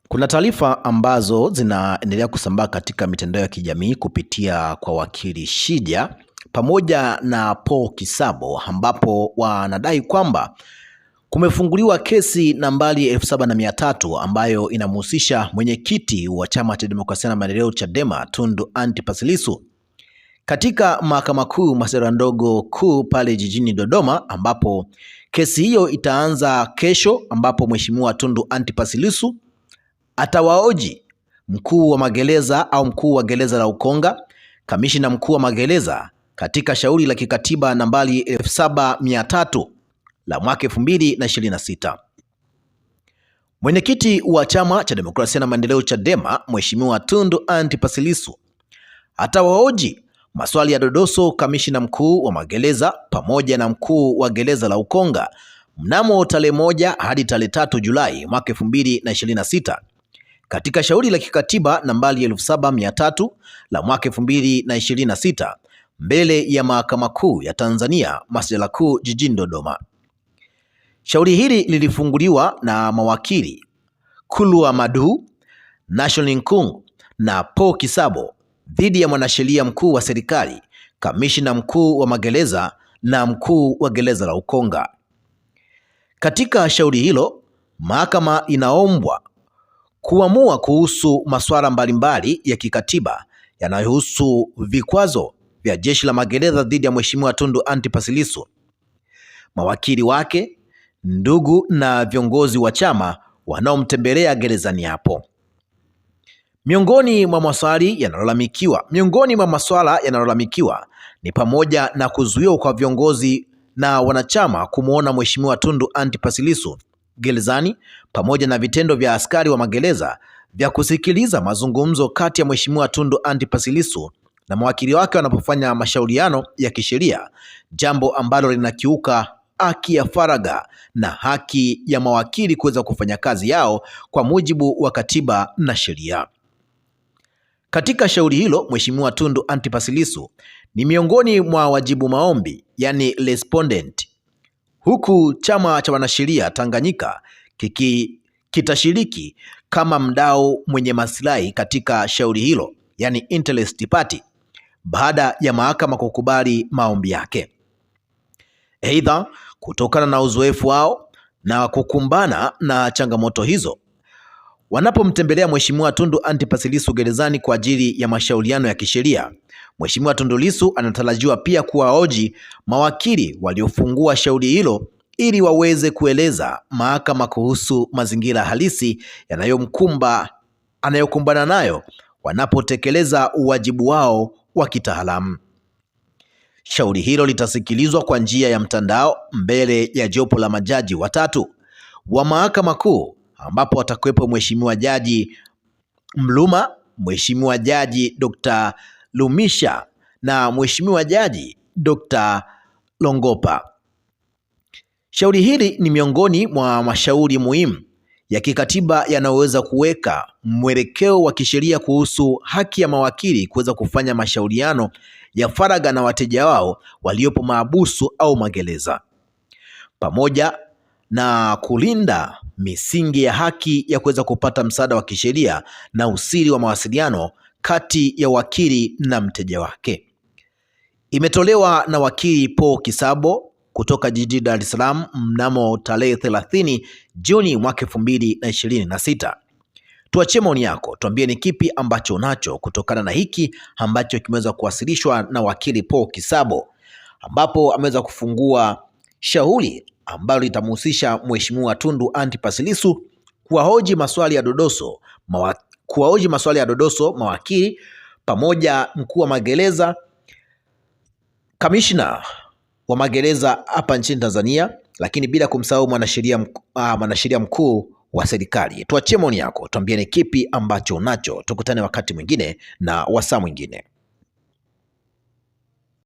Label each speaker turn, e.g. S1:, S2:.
S1: Kuna taarifa ambazo zinaendelea kusambaa katika mitandao ya kijamii kupitia kwa wakili Shija pamoja na Paul Kisabo, ambapo wanadai kwamba kumefunguliwa kesi nambari 7300 ambayo inamhusisha mwenyekiti wa Chama cha Demokrasia na Maendeleo Chadema Tundu Antipas Lissu katika Mahakama Kuu Masjala Ndogo Kuu pale jijini Dodoma, ambapo kesi hiyo itaanza kesho, ambapo Mheshimiwa Tundu Antipas Lissu atawaoji mkuu wa magereza au mkuu wa gereza la Ukonga, kamishina mkuu wa magereza katika shauri la kikatiba nambari 7300 la mwaka 2026. Mwenyekiti wa Chama cha Demokrasia na Maendeleo Chadema, Mheshimiwa Tundu Antipas Lissu atawaoji maswali ya dodoso kamishina mkuu wa magereza pamoja na mkuu wa gereza la Ukonga mnamo tarehe 1 hadi tarehe 3 Julai mwaka 2026 katika shauri la kikatiba nambari 7300 la mwaka 2026 mbele ya Mahakama Kuu ya Tanzania Masjala Kuu jijini Dodoma. Shauri hili lilifunguliwa na mawakili Kulwa Madu, National Nkung na Paul Kisabo dhidi ya mwanasheria mkuu wa serikali, kamishina mkuu wa magereza na mkuu wa gereza la Ukonga. Katika shauri hilo, mahakama inaombwa kuamua kuhusu masuala mbalimbali ya kikatiba yanayohusu vikwazo vya jeshi la magereza dhidi ya Mheshimiwa Tundu Antipas Lissu, mawakili wake, ndugu na viongozi wa chama wanaomtembelea gerezani hapo. Miongoni mwa masuala yanayolalamikiwa ni pamoja na kuzuiwa kwa viongozi na wanachama kumwona Mheshimiwa Tundu Antipas Lissu gerezani pamoja na vitendo vya askari wa magereza vya kusikiliza mazungumzo kati ya Mheshimiwa Tundu Antipas Lissu na mawakili wake wanapofanya mashauriano ya kisheria, jambo ambalo linakiuka haki ya faragha na haki ya mawakili kuweza kufanya kazi yao kwa mujibu wa katiba na sheria. Katika shauri hilo, Mheshimiwa Tundu Antipas Lissu ni miongoni mwa wajibu maombi, yani respondent, huku chama cha wanasheria Tanganyika kitashiriki kama mdau mwenye maslahi katika shauri hilo, yani interest party, baada ya mahakama kukubali maombi yake. Aidha, kutokana na uzoefu wao na kukumbana na changamoto hizo, wanapomtembelea Mheshimiwa Tundu Antipas Lissu gerezani kwa ajili ya mashauriano ya kisheria, Mheshimiwa Tundu Lissu anatarajiwa pia kuwahoji mawakili waliofungua shauri hilo ili waweze kueleza mahakama kuhusu mazingira halisi anayokumbana nayo wanapotekeleza uwajibu wao wa kitaalamu. Shauri hilo litasikilizwa kwa njia ya mtandao mbele ya jopo la majaji watatu wa Mahakama Kuu, ambapo watakuwepo Mheshimiwa Jaji Mluma, Mheshimiwa Jaji Dr. Lumisha na Mheshimiwa Jaji Dr. Longopa. Shauri hili ni miongoni mwa mashauri muhimu ya kikatiba yanayoweza kuweka mwelekeo wa kisheria kuhusu haki ya mawakili kuweza kufanya mashauriano ya faragha na wateja wao waliopo mahabusu au magereza, pamoja na kulinda misingi ya haki ya kuweza kupata msaada wa kisheria na usiri wa mawasiliano kati ya wakili na mteja wake. Imetolewa na wakili Paul Kisabo kutoka jijini Dar es Salaam mnamo tarehe 30 Juni mwaka 2026. Tuachie maoni yako, tuambie ni kipi ambacho unacho kutokana na hiki ambacho kimeweza kuwasilishwa na wakili Paul Kisabo, ambapo ameweza kufungua shauri ambalo litamhusisha Mheshimiwa Tundu Antipas Lissu kuwahoji maswali ya dodoso mawakili pamoja mkuu wa magereza, kamishna wa magereza hapa nchini Tanzania, lakini bila kumsahau mwanasheria mkuu wa serikali. Tuachie maoni yako, tuambie ni kipi ambacho unacho. Tukutane wakati mwingine na wasaa mwingine.